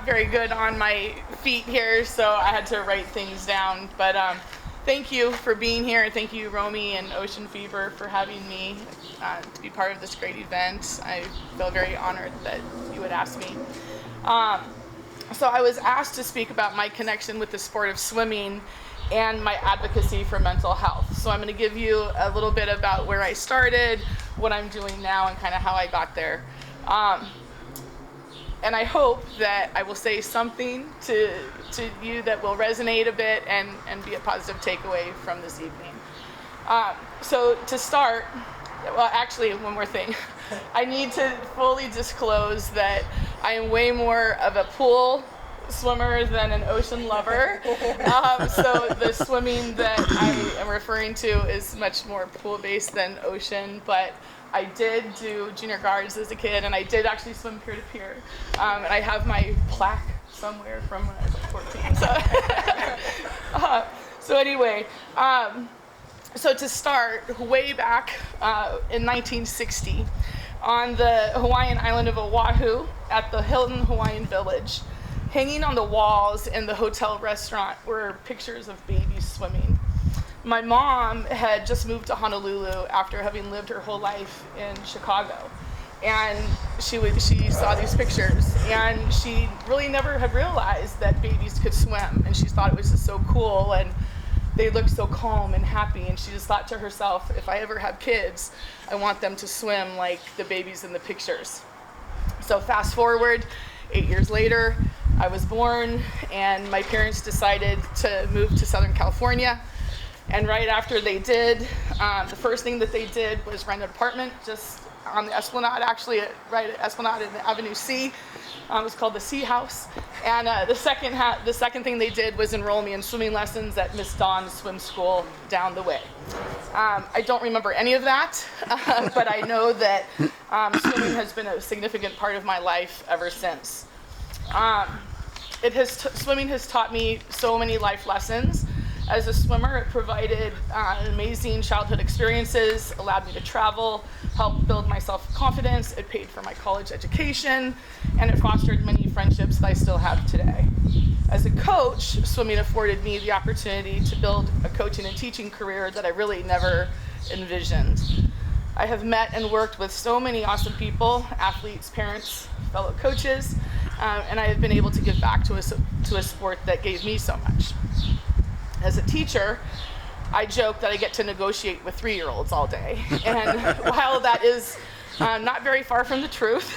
very good on my feet here, so I had to write things down. But thank you for being here, and thank you, Romy and Ocean Fever, for having me to be part of this great event. I feel very honored that you would ask me. So I was asked to speak about my connection with the sport of swimming and my advocacy for mental health. So I'm going to give you a little bit about where I started, what I'm doing now, and kind of how I got there. And I hope that I will say something to you that will resonate a bit and be a positive takeaway from this evening. So to start, well, actually, one more thing. I need to fully disclose that I am way more of a pool swimmer than an ocean lover. So the swimming that I am referring to is much more pool-based than ocean, but I did do junior guards as a kid, and I did actually swim pier to pier. And I have my plaque somewhere from when I was like 14. So anyway, so to start, way back in 1960, on the Hawaiian island of Oahu, at the Hilton Hawaiian Village, hanging on the walls in the hotel restaurant were pictures of babies swimming. My mom had just moved to Honolulu after having lived her whole life in Chicago. And she saw these pictures, and she really never had realized that babies could swim. And she thought it was just so cool, and they looked so calm and happy. And she just thought to herself, if I ever have kids, I want them to swim like the babies in the pictures. So fast forward, 8 years later, I was born, and my parents decided to move to Southern California. And right after they did, the first thing that they did was rent an apartment just on the Esplanade, actually, right at Esplanade and Avenue C. It was called the Sea House. And the second thing they did was enroll me in swimming lessons at Miss Dawn's swim school down the way. I don't remember any of that, but I know that swimming has been a significant part of my life ever since. Swimming has taught me so many life lessons. As a swimmer, it provided amazing childhood experiences, allowed me to travel, helped build my self-confidence, it paid for my college education, and it fostered many friendships that I still have today. As a coach, swimming afforded me the opportunity to build a coaching and teaching career that I really never envisioned. I have met and worked with so many awesome people, athletes, parents, fellow coaches, and I have been able to give back to a sport that gave me so much. As a teacher, I joke that I get to negotiate with 3-year-olds all day. And while that is not very far from the truth,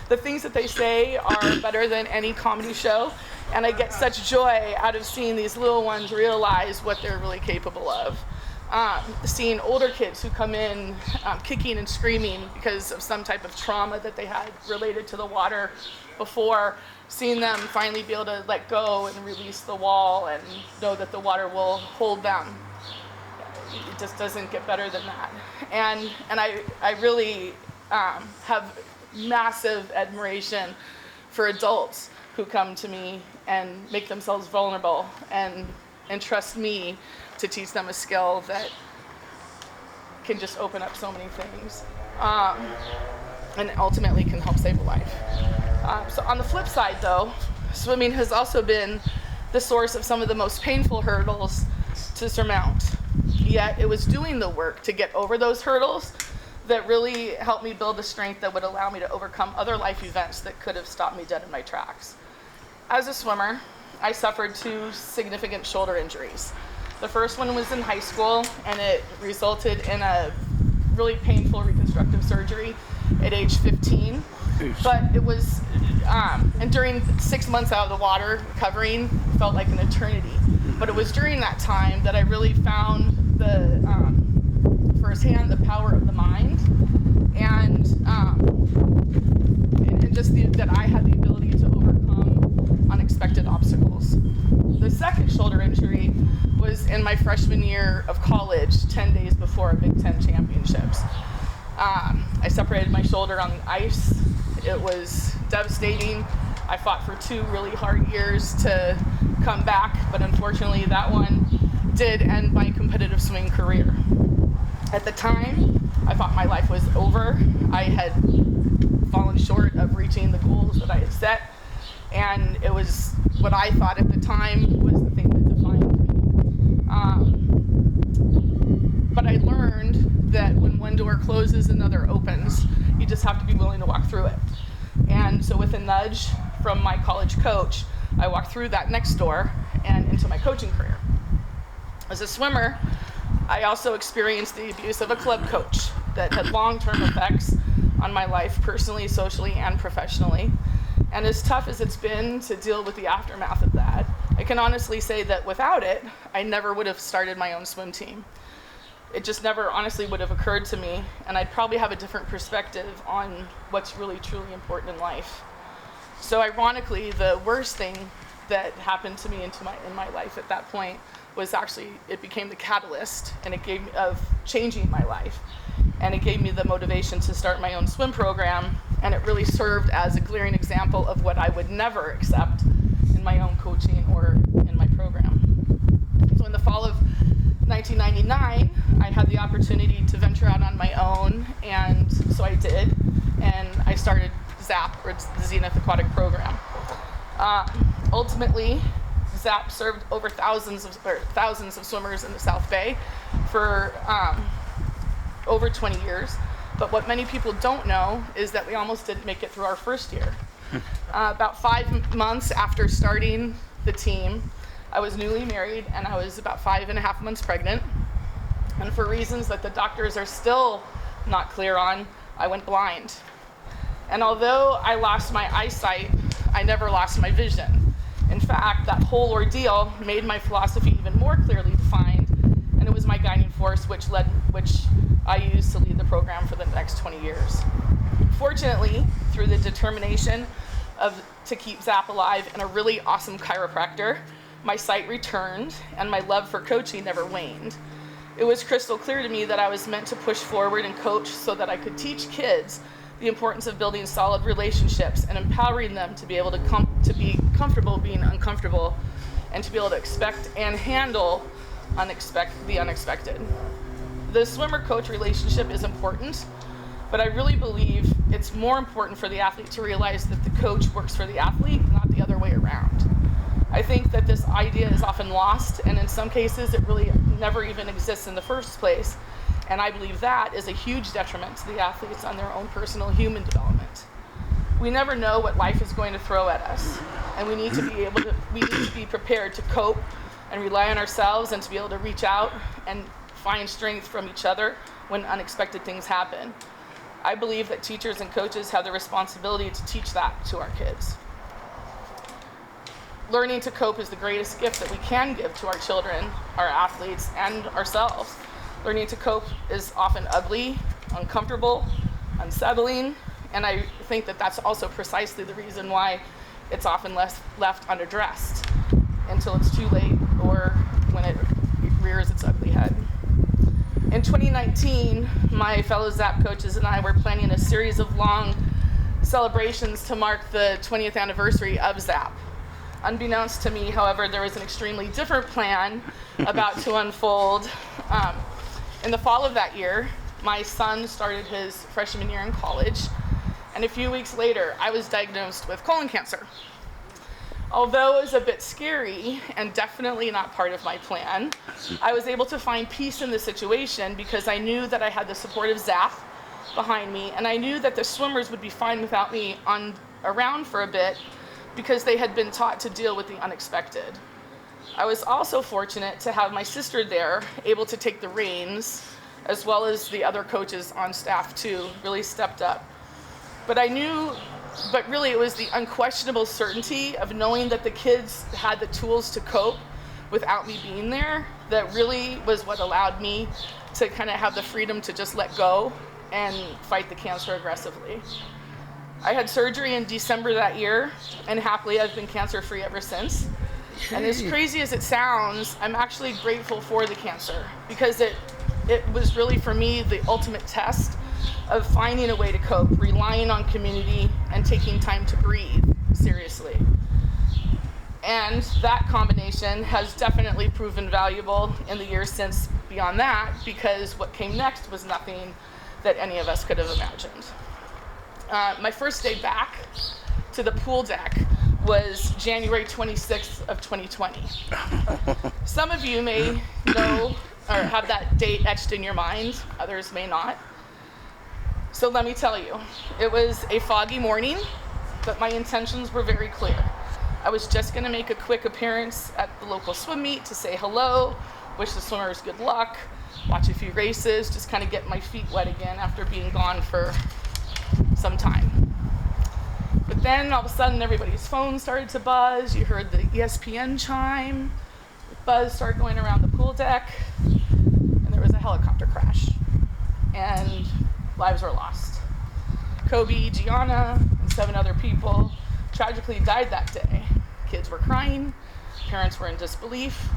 the things that they say are better than any comedy show. And I get such joy out of seeing these little ones realize what they're really capable of. Seeing older kids who come in kicking and screaming because of some type of trauma that they had related to the water before, seeing them finally be able to let go and release the wall and know that the water will hold them. It just doesn't get better than that. And I really have massive admiration for adults who come to me and make themselves vulnerable and trust me to teach them a skill that can just open up so many things and ultimately can help save a life. So on the flip side, though, swimming has also been the source of some of the most painful hurdles to surmount. Yet it was doing the work to get over those hurdles that really helped me build the strength that would allow me to overcome other life events that could have stopped me dead in my tracks. As a swimmer, I suffered 2 significant shoulder injuries. The first one was in high school, and it resulted in a really painful reconstructive surgery at age 15. But it was, and during 6 months out of the water, recovering felt like an eternity. But it was during that time that I really found firsthand the power of the mind, and just that I had the ability to overcome unexpected obstacles. The second shoulder injury was in my freshman year of college, 10 days before a Big Ten championships. I separated my shoulder on the ice. It was devastating. I fought for 2 really hard years to come back, but unfortunately that one did end my competitive swimming career. At the time, I thought my life was over. I had fallen short of reaching the goals that I had set, And it was what I thought at the time was the thing that defined me. But I learned that when one door closes, another opens. You just have to be willing to walk through it. And so with a nudge from my college coach, I walked through that next door and into my coaching career. As a swimmer, I also experienced the abuse of a club coach that had long-term effects on my life, personally, socially, and professionally. And as tough as it's been to deal with the aftermath of that, I can honestly say that without it, I never would have started my own swim team. It just never honestly would have occurred to me, and I'd probably have a different perspective on what's really, truly important in life. So ironically, the worst thing that happened to me in my life at that point was actually, it became the catalyst, and it gave me, of changing my life. And it gave me the motivation to start my own swim program, and it really served as a glaring example of what I would never accept in my own coaching or in my program. So in the fall of 1999, I had the opportunity to venture out on my own, and so I did, and I started ZAP, or the Zenith Aquatic Program. Ultimately, ZAP served over thousands of swimmers in the South Bay for over 20 years. But what many people don't know is that we almost didn't make it through our first year. About 5 months after starting the team, I was newly married and I was about 5.5 months pregnant. And for reasons that the doctors are still not clear on, I went blind. And although I lost my eyesight, I never lost my vision. In fact, that whole ordeal made my philosophy even more clearly defined, and it was my guiding force which I used to lead the program for the next 20 years. Fortunately, through the determination to keep ZAP alive and a really awesome chiropractor, my sight returned and my love for coaching never waned. It was crystal clear to me that I was meant to push forward and coach so that I could teach kids the importance of building solid relationships and empowering them to be able to be comfortable being uncomfortable, and to be able to expect and handle the unexpected. The swimmer-coach relationship is important, but I really believe it's more important for the athlete to realize that the coach works for the athlete, not the other way around. I think that this idea is often lost, and in some cases it really never even exists in the first place. And I believe that is a huge detriment to the athletes on their own personal human development. We never know what life is going to throw at us, and we need to be prepared to cope and rely on ourselves, and to be able to reach out and find strength from each other when unexpected things happen. I believe that teachers and coaches have the responsibility to teach that to our kids. Learning to cope is the greatest gift that we can give to our children, our athletes, and ourselves. Learning to cope is often ugly, uncomfortable, unsettling, and I think that that's also precisely the reason why it's often left unaddressed until it's too late, or when it rears its ugly head. In 2019, my fellow ZAP coaches and I were planning a series of long celebrations to mark the 20th anniversary of ZAP. Unbeknownst to me, however, there was an extremely different plan about to unfold. In the fall of that year, my son started his freshman year in college, and a few weeks later, I was diagnosed with colon cancer. Although it was a bit scary and definitely not part of my plan, I was able to find peace in the situation because I knew that I had the support of ZAP behind me, and I knew that the swimmers would be fine without me around for a bit because they had been taught to deal with the unexpected. I was also fortunate to have my sister there, able to take the reins, as well as the other coaches on staff too, really stepped up. But really it was the unquestionable certainty of knowing that the kids had the tools to cope without me being there that really was what allowed me to kind of have the freedom to just let go and fight the cancer aggressively. I had surgery in December that year, and happily I've been cancer-free ever since. And as crazy as it sounds, I'm actually grateful for the cancer, because it was really, for me, the ultimate test of finding a way to cope, relying on community, and taking time to breathe seriously. And that combination has definitely proven valuable in the years since beyond that, because what came next was nothing that any of us could have imagined. My first day back to the pool deck was January 26th of 2020. Some of you may know or have that date etched in your mind, others may not. So let me tell you, it was a foggy morning, but my intentions were very clear. I was just gonna make a quick appearance at the local swim meet to say hello, wish the swimmers good luck, watch a few races, just kind of get my feet wet again after being gone for some time. But then all of a sudden everybody's phone started to buzz, you heard the ESPN chime, the buzz started going around the pool deck, and there was a helicopter crash, and lives were lost. Kobe, Gianna, and 7 other people tragically died that day. Kids were crying, parents were in disbelief,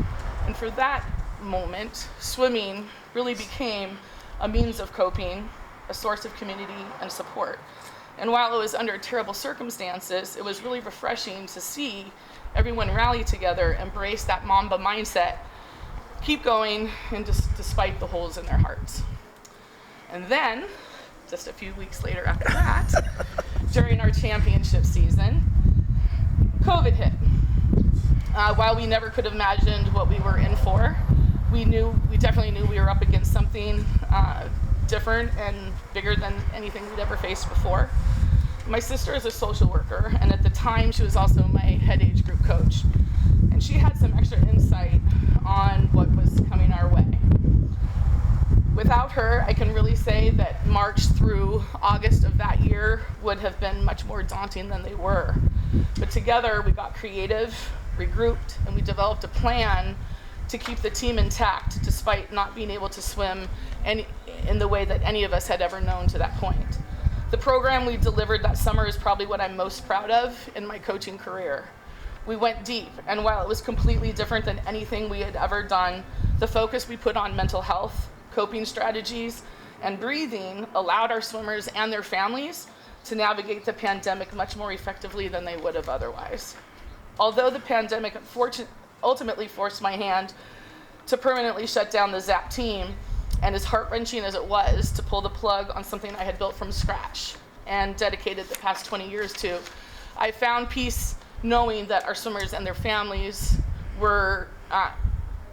and for that moment, swimming really became a means of coping, a source of community and support. And while it was under terrible circumstances, it was really refreshing to see everyone rally together, embrace that Mamba mindset, keep going, and despite the holes in their hearts. And then, just a few weeks later after that, during our championship season, COVID hit. While we never could have imagined what we were in for, we definitely knew we were up against something different and bigger than anything we'd ever faced before. My sister is a social worker, and at the time she was also my head age group coach. And she had some extra insight on what was coming our way. Without her, I can really say that March through August of that year would have been much more daunting than they were. But together we got creative, regrouped, and we developed a plan to keep the team intact despite not being able to swim in the way that any of us had ever known to that point. The program we delivered that summer is probably what I'm most proud of in my coaching career. We went deep, and while it was completely different than anything we had ever done, the focus we put on mental health, coping strategies, and breathing allowed our swimmers and their families to navigate the pandemic much more effectively than they would have otherwise. Although the pandemic ultimately forced my hand to permanently shut down the ZAP team, and as heart-wrenching as it was to pull the plug on something I had built from scratch and dedicated the past 20 years to, I found peace knowing that our swimmers and their families were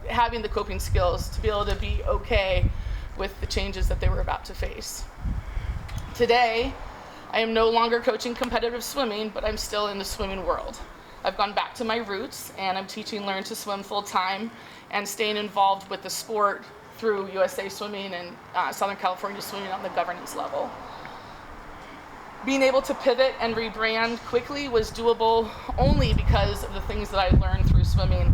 having the coping skills to be able to be okay with the changes that they were about to face. Today, I am no longer coaching competitive swimming, but I'm still in the swimming world. I've gone back to my roots, and I'm teaching Learn to Swim full-time and staying involved with the sport through USA Swimming and Southern California Swimming on the governance level. Being able to pivot and rebrand quickly was doable only because of the things that I learned through swimming,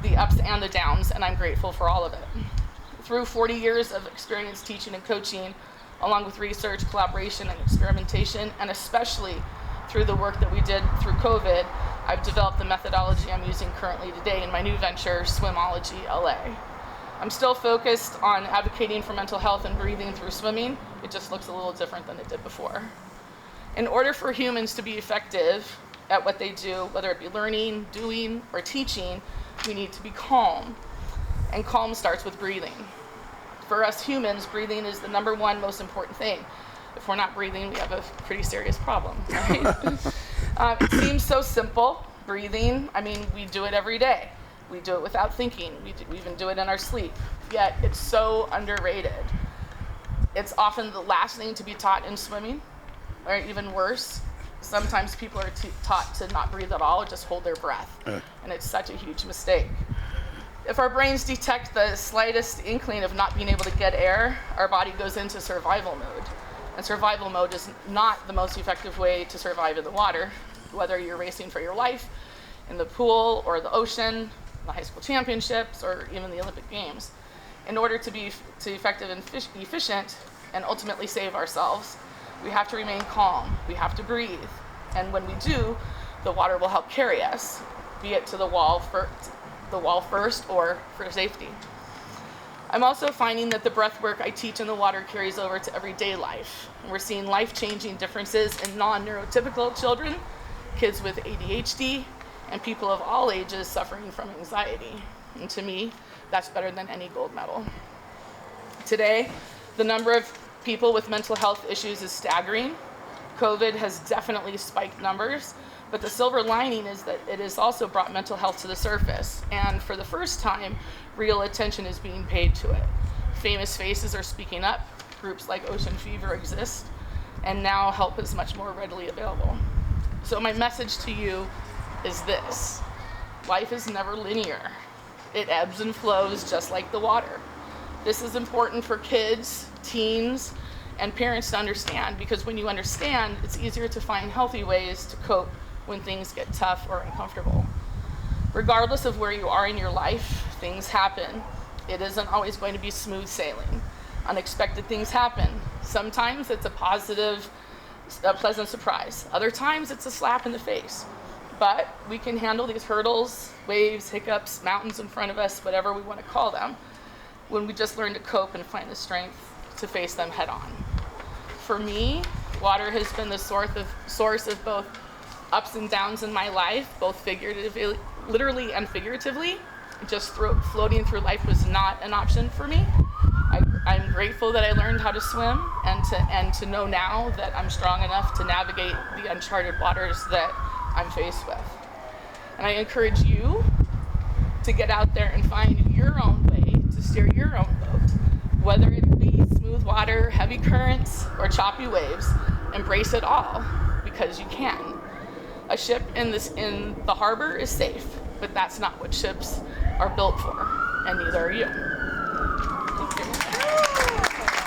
the ups and the downs, and I'm grateful for all of it. Through 40 years of experience teaching and coaching, along with research, collaboration, and experimentation, and especially through the work that we did through COVID, I've developed the methodology I'm using currently today in my new venture, Swimology LA. I'm still focused on advocating for mental health and breathing through swimming. It just looks a little different than it did before. In order for humans to be effective at what they do, whether it be learning, doing, or teaching, we need to be calm. And calm starts with breathing. For us humans, breathing is the number one most important thing. If we're not breathing, we have a pretty serious problem, right? It seems so simple, breathing. I mean, we do it every day. We do it without thinking. We even do it in our sleep. Yet it's so underrated. It's often the last thing to be taught in swimming, or even worse. Sometimes people are taught to not breathe at all or just hold their breath. And it's such a huge mistake. If our brains detect the slightest inkling of not being able to get air, our body goes into survival mode. And survival mode is not the most effective way to survive in the water, whether you're racing for your life, in the pool or the ocean, the high school championships, or even the Olympic Games. In order to be effective and efficient and ultimately save ourselves, we have to remain calm, we have to breathe. And when we do, the water will help carry us, be it to the wall first or for safety. I'm also finding that the breath work I teach in the water carries over to everyday life. And we're seeing life-changing differences in non-neurotypical children, kids with ADHD, and people of all ages suffering from anxiety. And to me, that's better than any gold medal. Today, the number of people with mental health issues is staggering. COVID has definitely spiked numbers, But the silver lining is that it has also brought mental health to the surface. And for the first time, real attention is being paid to it. Famous faces are speaking up. Groups like Ocean Fever exist. And now help is much more readily available. So my message to you is this. Life is never linear. It ebbs and flows just like the water. This is important for kids, teens, and parents to understand, because when you understand, it's easier to find healthy ways to cope when things get tough or uncomfortable. Regardless of where you are in your life, things happen. It isn't always going to be smooth sailing. Unexpected things happen. Sometimes it's a positive, pleasant surprise. Other times it's a slap in the face. But we can handle these hurdles, waves, hiccups, mountains in front of us, whatever we want to call them, when we just learn to cope and find the strength to face them head on. For me, water has been the source of both ups and downs in my life, both figuratively, literally and figuratively. Just floating through life was not an option for me. I'm grateful that I learned how to swim and to know now that I'm strong enough to navigate the uncharted waters that I'm faced with. And I encourage you to get out there and find your own way to steer your own boat, whether it be smooth water, heavy currents, or choppy waves. Embrace it all, because you can. A ship in the harbor is safe, but that's not what ships are built for, and neither are you. Thank you.